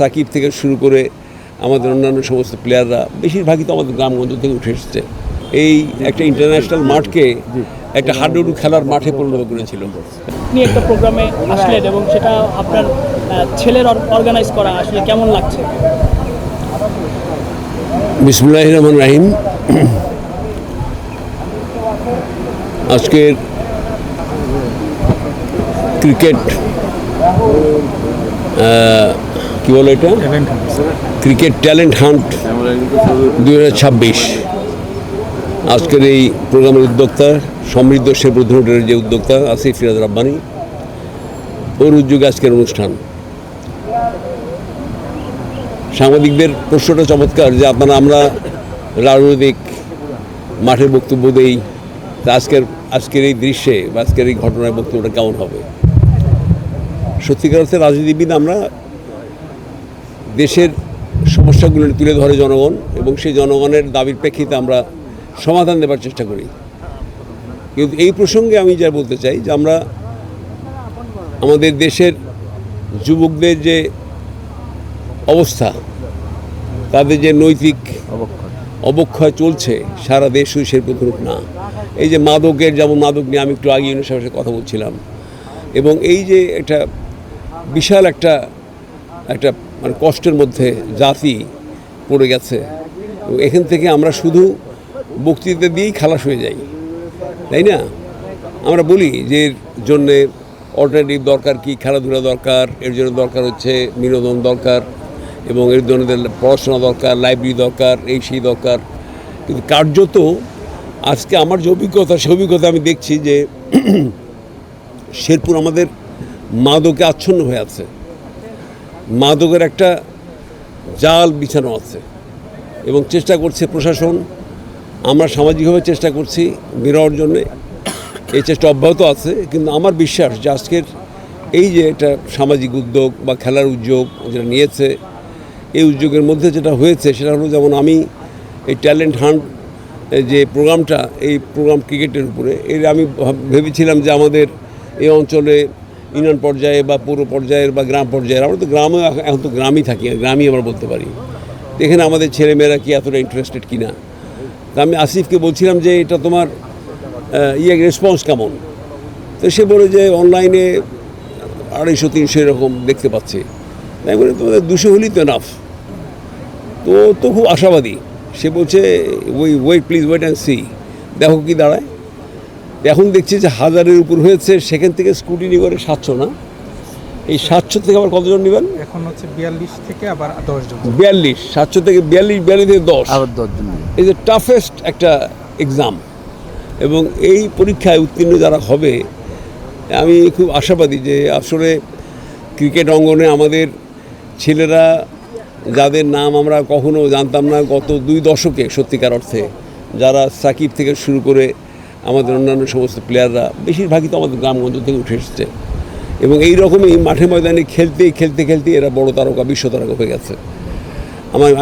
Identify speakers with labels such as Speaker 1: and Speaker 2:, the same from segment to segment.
Speaker 1: সাকিব থেকে শুরু করে আমাদের অন্যান্য সমস্ত প্লেয়াররা বেশিরভাগই তো আমাদের গ্রামগঞ্জ থেকে উঠে এসেছে। এই একটা ইন্টারন্যাশনাল মাঠকে একটা হাডুডু খেলার মাঠে পরিণত করেছিল।
Speaker 2: আপনি একটা প্রোগ্রামে আসলেন এবং সেটা আপনার ছেলের অর্গানাইজ করা, আসলে কেমন লাগছে?
Speaker 1: বিসমিল্লাহির রহমানির রহিম। আজকের ক্রিকেট কি বলো এটা, ক্রিকেট ট্যালেন্ট হান্ট 2026 আজকের এই প্রোগ্রামের উদ্যোক্তা সমৃদ্ধ শেরপুর হোটেলের যে উদ্যোক্তা আসিফ ফিরাজ রাব্বানি, ওর উদ্যোগে আজকের অনুষ্ঠান। সাংবাদিকদের প্রশ্নটা চমৎকার যে আমরা রাজনৈতিক মাঠে বক্তব্য দেই, তা আজকের এই দৃশ্যে বা আজকের এই ঘটনায় বক্তব্যটা কেমন হবে। সত্যিকার অর্থে রাজনীতিবিদ আমরা দেশের সমস্যাগুলো তুলে ধরে জনগণ, এবং সেই জনগণের দাবির প্রেক্ষিতে আমরা সমাধান দেওয়ার চেষ্টা করি। কিন্তু এই প্রসঙ্গে আমি যা বলতে চাই যে আমরা আমাদের দেশের যুবকদের যে অবস্থা, তাদের যে নৈতিক অবক্ষয় চলছে সারা দেশ, শেরপুর না, এই যে মাদকের, যেমন মাদক নিয়ে আমি একটু আগে ইউনুস সাহেবের কথা বলছিলাম, এবং এই যে একটা বিশাল একটা মানে কষ্টের মধ্যে জাতি পড়ে গেছে, এখান থেকে আমরা শুধু বক্তৃতা দিয়েই খালাস হয়ে যাই, তাই না? আমরা বলি যে এর জন্যে অল্টারনেটিভ দরকার, কি খেলাধুলা দরকার, এর জন্য দরকার হচ্ছে বিনোদন দরকার, এবং এর জন্য পড়াশোনা দরকার, লাইব্রেরি দরকার, এই সেই দরকার। কিন্তু কার্যত আজকে আমার যে অভিজ্ঞতা, সে অভিজ্ঞতা আমি দেখছি যে শেরপুর আমাদের মাদকে আচ্ছন্ন হয়ে আছে। মাদকের একটা জাল বিছানো আছে, এবং চেষ্টা করছে প্রশাসন, আমরা সামাজিকভাবে চেষ্টা করছি বেরোয়ার জন্যে, এই চেষ্টা অব্যাহত আছে। কিন্তু আমার বিশ্বাস যে আজকের এই যে একটা সামাজিক উদ্যোগ বা খেলার উদ্যোগ যেটা নিয়েছে, এই উদ্যোগের মধ্যে যেটা হয়েছে সেটা হলো, যেমন আমি এই ট্যালেন্ট হান্ট যে প্রোগ্রামটা, এই প্রোগ্রাম ক্রিকেটের উপরে, এর আমি ভেবেছিলাম যে আমাদের এই অঞ্চলে ইউনিয়ন পর্যায়ে বা পৌর পর্যায়ের বা গ্রাম পর্যায়ের, আমরা তো গ্রামে এখন তো গ্রামই থাকি, গ্রামই আমরা বলতে পারি, এখানে আমাদের ছেলেমেয়েরা কি এতটা ইন্টারেস্টেড কিনা। তা আমি আসিফকে বলছিলাম যে এটা তোমার রেসপন্স কেমন। তো সে বলে যে অনলাইনে 250-300 এরকম দেখতে পাচ্ছে। তাই বলে তোমাদের 200 হলেই তো এনাফ। তো খুব আশাবাদী। সে বলছে wait please wait and see, দেখো কি দাঁড়ায়। এখন দেখছি যে 1000-এর উপর হয়েছে, সেখান থেকে স্কুটিনি করে 700, না এই 700 থেকে আবার কতজন নেবেন?
Speaker 3: এখন হচ্ছে 42 থেকে আবার 10 জন।
Speaker 1: 42, 700 থেকে 42 থেকে 10,
Speaker 3: আবার 10 জন।
Speaker 1: এই যে টাফেস্ট একটা এক্সাম, এবং এই পরীক্ষায় উত্তীর্ণ যারা হবে, আমি খুব আশাবাদী যে আসলে ক্রিকেট অঙ্গনে আমাদের ছেলেরা, যাদের নাম আমরা কখনো জানতাম না গত 2 দশকে, সত্যিকার অর্থে যারা সাকিব থেকে শুরু করে আমাদের অন্যান্য সমস্ত প্লেয়াররা বেশিরভাগই তো আমাদের গ্রামগঞ্জ থেকে উঠে এসেছে, এবং এই রকমই মাঠে ময়দানে খেলতে এরা বড় তারকা, বিশ্ব তারকা হয়ে গেছে।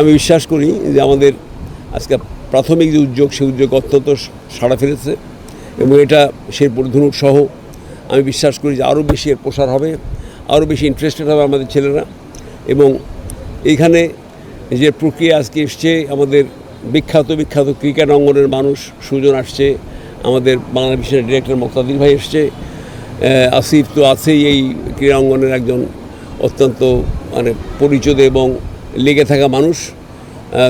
Speaker 1: আমি বিশ্বাস করি যে আমাদের আজকে প্রাথমিক যে উদ্যোগ, সেই উদ্যোগ অত্যন্ত সাড়া ফেলেছে, এবং এটা শেরপুর ধনুক সহ আমি বিশ্বাস করি যে আরও বেশি এর প্রসার হবে, আরও বেশি ইন্টারেস্টেড হবে আমাদের ছেলেরা। এবং এইখানে যে প্রক্রিয়া আজকে এসছে, আমাদের বিখ্যাত ক্রিকেট অঙ্গনের মানুষ সুজন আসছে, আমাদের বাংলাদেশের ডিরেক্টর মোক্তাদির ভাই এসছে, আসিফ তো আছেই, এই ক্রীড়া অঙ্গনের একজন অত্যন্ত মানে পরিচিত এবং লেগে থাকা মানুষ।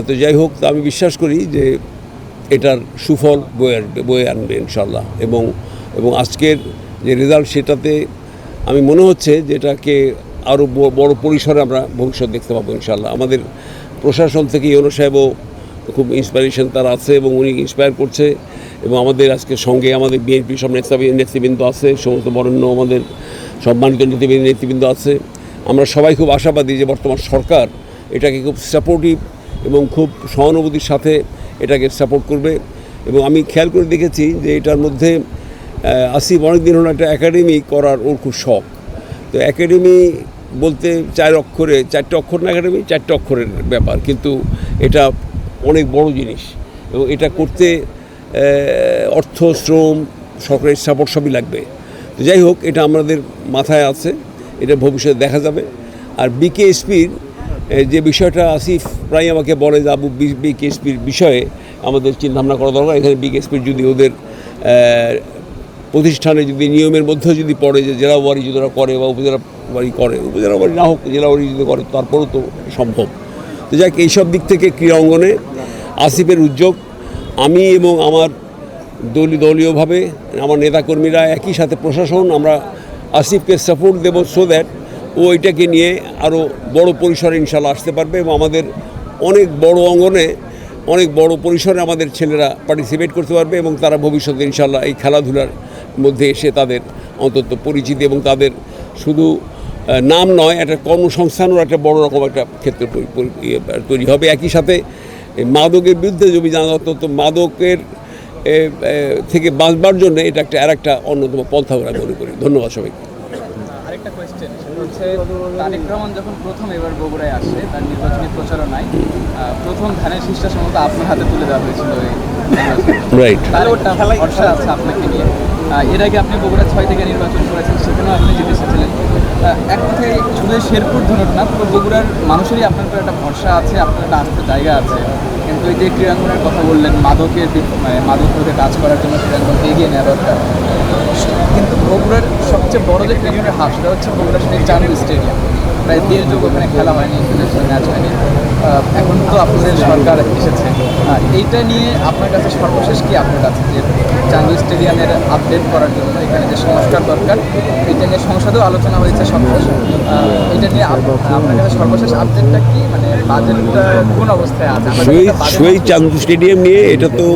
Speaker 1: তো যাই হোক, তো আমি বিশ্বাস করি যে এটার সুফল বয়ে আনবে ইনশাল্লাহ, এবং আজকের যে রেজাল্ট, সেটাতে আমি মনে হচ্ছে যে এটাকে আরও বড় পরিসরে আমরা ভবিষ্যৎ দেখতে পাবো ইনশাল্লাহ। আমাদের প্রশাসন থেকে ইউনুস সাহেবও খুব ইন্সপিরেশন তার আছে, এবং উনি ইন্সপায়ার করছে, এবং আমাদের আজকে সঙ্গে আমাদের বিএনপি সব নেতৃবৃন্দ আছে, সমস্ত বরেণ্য আমাদের সম্মানিত নেতৃবৃন্দ আছে। আমরা সবাই খুব আশাবাদী যে বর্তমান সরকার এটাকে খুব সাপোর্টিভ এবং খুব সহানুভূতির সাথে এটাকে সাপোর্ট করবে। এবং আমি খেয়াল করে দেখেছি যে এটার মধ্যে আসিফ অনেক দিন হলো একটা একাডেমি করার ওর খুব শখ। তো একাডেমি বলতে 4 অক্ষরে, 4টে অক্ষর না, একাডেমি 4টে অক্ষরের ব্যাপার, কিন্তু এটা অনেক বড় জিনিস, এবং এটা করতে অর্থ, শ্রম, সরকারের সাপোর্ট সবই লাগবে। তো যাই হোক, এটা আমাদের মাথায় আছে, এটা ভবিষ্যতে দেখা যাবে। আর বিকেএসপির যে বিষয়টা আসিফ প্রায় আমাকে বলে যে আবু বিকেএসপির বিষয়ে আমাদের চিন্তাভাবনা করা দরকার। এখানে বিকেএসপির যদি ওদের প্রতিষ্ঠানে যদি নিয়মের মধ্যে যদি পড়ে যে জেলা ওয়ারি যদি ওরা করে বা উপজেলা ওয়ারি করে, উপজেলা ওয়ারি না হোক জেলা ওয়ারি যদি করে তারপরেও তো সম্ভব। তো যাক, এইসব দিক থেকে ক্রীড়া অঙ্গনে আসিফের উদ্যোগ আমি এবং আমার দলীয়ভাবে আমার নেতাকর্মীরা একই সাথে প্রশাসন আমরা আসিফকে সাপোর্ট দেবো, সো দ্যাট ও এটাকে নিয়ে আরও বড় পরিসরে ইনশাল্লাহ আসতে পারবে এবং আমাদের অনেক বড় অঙ্গনে অনেক বড় পরিসরে আমাদের ছেলেরা পার্টিসিপেট করতে পারবে এবং তারা ভবিষ্যতে ইনশাল্লাহ এই খেলাধুলার মধ্যে এসে তাদের অন্তত পরিচিতি এবং তাদের শুধু নাম নয়, একটা কর্মসংস্থানেরও একটা বড় রকম একটা ক্ষেত্র তৈরি হবে। একই সাথে মাদকের বিরুদ্ধে যদি জানা অন্তত মাদকের থেকে বাঁচবার জন্য এটা একটা অন্যতম পন্থা বলে মনে করি। ধন্যবাদ সবাইকে।
Speaker 4: আরেকটা কোয়েশ্চেন, সেটা হচ্ছে তারেক রহমান যখন প্রথম এবার বগুড়ায় আসে তার নির্বাচনী প্রচারণায় প্রথম ধানের শীর্ষটা সম্ভবত আপনার হাতে তুলে দেওয়া হয়েছিল এই
Speaker 1: রাইট।
Speaker 4: তার ওটা ভরসা আছে আপনাকে নিয়ে। এর আগে আপনি বগুড়া 6 থেকে নির্বাচন করেছেন, সেখানেও আপনি জিতে এসেছিলেন। এক কথায় শুধু শেরপুর ধরুন না, পুরো বগুড়ার মানুষেরই আপনার উপর একটা ভরসা আছে, আপনার একটা আস্থার জায়গা আছে। কিন্তু এই যে ক্রীড়াঙ্গনের কথা বললেন, মাদক রোধে কাজ করার জন্য ক্রীড়াঙ্গনকে এগিয়ে নেওয়া দরকার। কিন্তু বগুড়ার সবচেয়ে বড় যে ক্রীড়াঙ্গনের হাব সেটা হচ্ছে বগুড়া চান্দু স্টেডিয়াম। প্রায় 1.5 যুগ ওখানে খেলা হয়নি, ইন্টারন্যাশনাল ম্যাচ হয়নি। এখন তো আপনাদের সরকার এসেছে, এইটা নিয়ে আপনার কাছে সর্বশেষ কি আপডেট আছে যে চান্দু স্টেডিয়ামের আপডেট করার জন্য এখানে যে সংস্কার দরকার, এটা নিয়ে সংসদেও আলোচনা হয়েছে সবশেষ। এটা নিয়ে আপনার কাছে সর্বশেষ আপডেটটা কি, মানে বাজেটটা কোন অবস্থায় আছে?
Speaker 1: শহীদ চান্দু স্টেডিয়াম নিয়ে এটা তো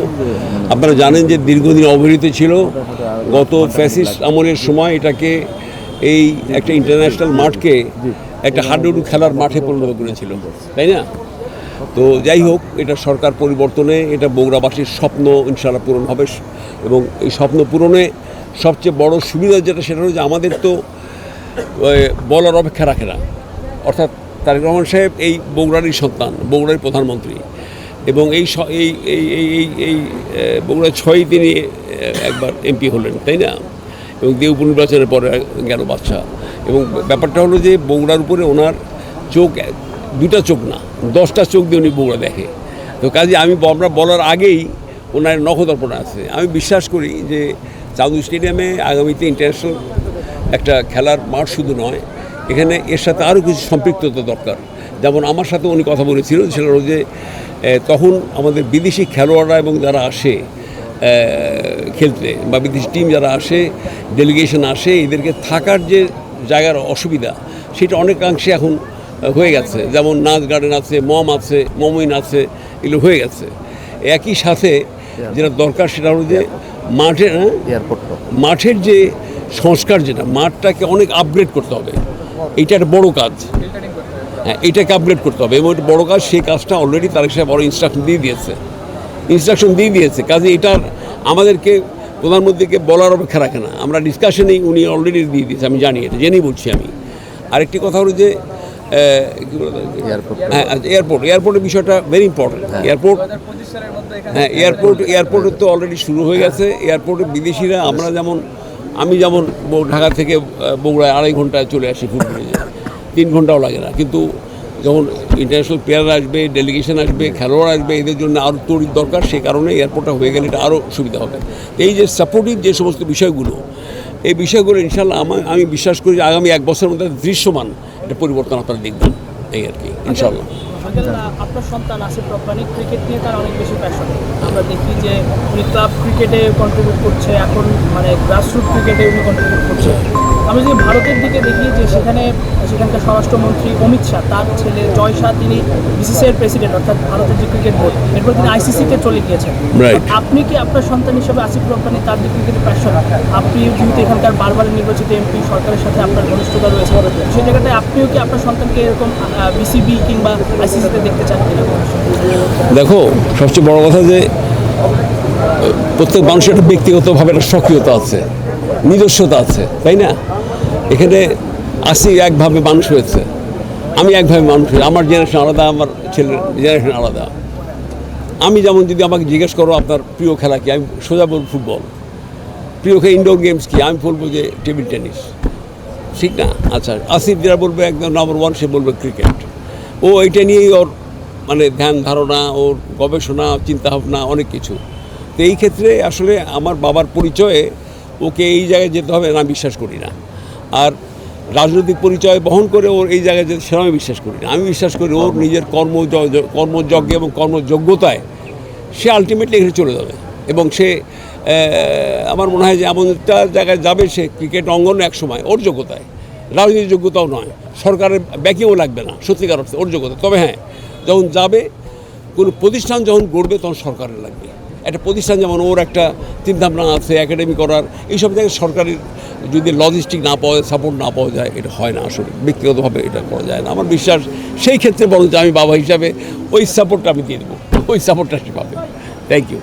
Speaker 1: আপনারা জানেন যে দীর্ঘদিন অবহেলিত ছিল। গত ফ্যাসিস্ট আমলের সময় এটাকে এই একটা ইন্টারন্যাশনাল মাঠকে একটা হাডুডু খেলার মাঠে পরিণত করেছিল, তাই না? তো যাই হোক, এটা সরকার পরিবর্তনে এটা বগুড়াবাসীর স্বপ্ন ইনশাআল্লাহ পূরণ হবে এবং এই স্বপ্ন পূরণে সবচেয়ে বড় সুবিধা যেটা সেটা হচ্ছে আমাদের তো বলার অপেক্ষা রাখে না। অর্থাৎ তারেক রহমান সাহেব এই বগুড়ারই সন্তান, বগুড়ার প্রধানমন্ত্রী এবং এই বগুড়া 6 তিনি একবার এমপি হলেন, তাই না? এবং দিয়ে উপনির্বাচনের পরে গেল বাচ্চা। এবং ব্যাপারটা হলো যে বগুড়ার উপরে ওনার চোখ 2টা চোখ না 10টা চোখ দিয়ে উনি বগুড়া দেখে। তো কাজে আমরা বলার আগেই ওনার নখদর্পণে আছে। আমি বিশ্বাস করি যে চান্দু স্টেডিয়ামে আগামীতে ইন্টারন্যাশনাল একটা খেলার মাঠ শুধু নয়, এখানে এর সাথে আরও কিছু সম্পৃক্ততা দরকার। যেমন আমার সাথে উনি কথা বলেছিল সেটা হলো যে তখন আমাদের বিদেশি খেলোয়াড়রা এবং যারা আসে খেলতে বা বিদেশি টিম যারা আসে, ডেলিগেশন আসে, এদেরকে থাকার যে জায়গার অসুবিধা সেটা অনেকাংশে এখন হয়ে গেছে। যেমন নাচ গার্ডেন আছে, মমিন আছে, এগুলো হয়ে গেছে। একই সাথে যেটা দরকার সেটা হলো যে মাঠের যে সংস্কার, যেটা মাঠটাকে অনেক আপগ্রেড করতে হবে। এইটা একটা বড়ো কাজ, হ্যাঁ, এইটাকে আপগ্রেড করতে হবে এবং এটা বড়ো কাজ। সেই কাজটা অলরেডি তারেক সাহেব বড় ইনস্ট্রাকশন দিয়ে দিয়েছে। কাজে এটার আমাদেরকে প্রধানমন্ত্রীকে বলার অপেক্ষা রাখে না, আমরা ডিসকাশনেই উনি অলরেডি দিয়ে দিয়েছে, আমি জানি, এটা জেনেই বলছি আমি। আরেকটি কথা হলো যে এয়ারপোর্টের বিষয়টা ভেরি ইম্পর্টেন্ট। এয়ারপোর্টের তো অলরেডি শুরু হয়ে গেছে। এয়ারপোর্টে বিদেশিরা আমি যেমন ঢাকা থেকে বগুড়ায় 2.5 ঘন্টায় চলে আসি ফুটবলে, 3 ঘন্টাও লাগে না। কিন্তু যখন ইন্টারন্যাশনাল প্লেয়ার আসবে, ডেলিগেশন আসবে, খেলোয়াড় আসবে, এদের জন্য আরও তড়িৎ দরকার। সেই কারণে এয়ারপোর্টটা হয়ে গেলে এটা আরও সুবিধা হবে। এই যে সাপোর্টিভ যে সমস্ত বিষয়গুলো, এই বিষয়গুলো ইনশাল্লাহ আমি বিশ্বাস করি যে আগামী 1 বছরের মধ্যে দৃশ্যমান একটা পরিবর্তন আপনারা দেখবেন, এই আর কি, ইনশাল্লাহ।
Speaker 2: আপনার সন্তান আসিফ রব্বানী ক্রিকেট নিয়ে তার অনেক বেশি প্যাশন। আমরা দেখি যে উনি ক্লাব ক্রিকেটে কন্ট্রিবিউট করছে, এখন মানে গ্রাসরুট ক্রিকেটে উনি কন্ট্রিবিউট করছে। আমি যদি ভারতের দিকে দেখি যে সেখানকার স্বরাষ্ট্রমন্ত্রী অমিত শাহ, তার ছেলে জয় শাহ, তিনি বিসিসিআইয়ের প্রেসিডেন্ট, অর্থাৎ ভারতের যে ক্রিকেট বোর্ড, এরপর তিনি আইসিসিতে চলে গিয়েছেন। আপনি কি আপনার সন্তান হিসেবে আসিফ রব্বানী, তার যে ক্রিকেটের প্যাশন, আপনি যেহেতু এখানকার বারবার নির্বাচিত এমপি, সরকারের সাথে আপনার ঘনিষ্ঠতা রয়েছে, সেই জায়গাটায় আপনিও কি আপনার সন্তানকে এরকম বিসিবি কিংবা আইসিসিতে দেখতে চান কিনা?
Speaker 1: দেখো, সবচেয়ে বড় কথা যে প্রত্যেক মানুষের একটা ব্যক্তিগতভাবে একটা সক্রিয়তা আছে, নিজস্বতা আছে, তাই না? এখানে আসি একভাবে মানুষ হয়েছে, আমি একভাবে মানুষ হয়েছি। আমার জেনারেশন আলাদা, আমার ছেলের জেনারেশন আলাদা। আমি যেমন যদি আমাকে জিজ্ঞেস করো আপনার প্রিয় খেলা কি, আমি সোজা বলব ফুটবল। প্রিয় ইনডোর গেমস কি, আমি বলবো যে টেবিল টেনিস, ঠিক না? আচ্ছা, আসিফ যারা বলবে একদম নাম্বার 1, সে বলবে ক্রিকেট। ও এটা নিয়েই ওর মানে ধ্যান ধারণা, ওর গবেষণা, চিন্তাভাবনা অনেক কিছু। তো এই ক্ষেত্রে আসলে আমার বাবার পরিচয়ে ওকে এই জায়গায় যেতে হবে না, বিশ্বাস করি না। আর রাজনৈতিক পরিচয় বহন করে ওর এই জায়গায় যেতে, সেটা আমি বিশ্বাস করি না। আমি বিশ্বাস করি ওর নিজের কর্মযজ্ঞে এবং কর্মযোগ্যতায় সে আলটিমেটলি এখানে চলে যাবে। এবং সে আমার মনে হয় যে এমন একটা জায়গায় যাবে সে ক্রিকেট অঙ্গনে এক সময় ওর যোগ্যতায়, রাজনীতির যোগ্যতাও নয়, সরকারের ব্যাকিংও লাগবে না সত্যিকার অর্থে ওর যোগ্যতা। তবে হ্যাঁ, যখন যাবে কোনো প্রতিষ্ঠান যখন গড়বে তখন সরকারের লাগবে। একটা প্রতিষ্ঠান যেমন ওর একটা চিন্তাভাবনা আছে একাডেমি করার, এইসব জায়গায় সরকারের যদি লজিস্টিক না পাওয়া যায়, সাপোর্ট না পাওয়া যায়, এটা হয় না আসলে, ব্যক্তিগতভাবে এটা করা যায় না। আমার বিশ্বাস সেই ক্ষেত্রে বরঞ্চ আমি বাবা হিসাবে ওই সাপোর্টটা আমি দিয়ে দেবো, ওই সাপোর্টটা সে পাবে। Thank you.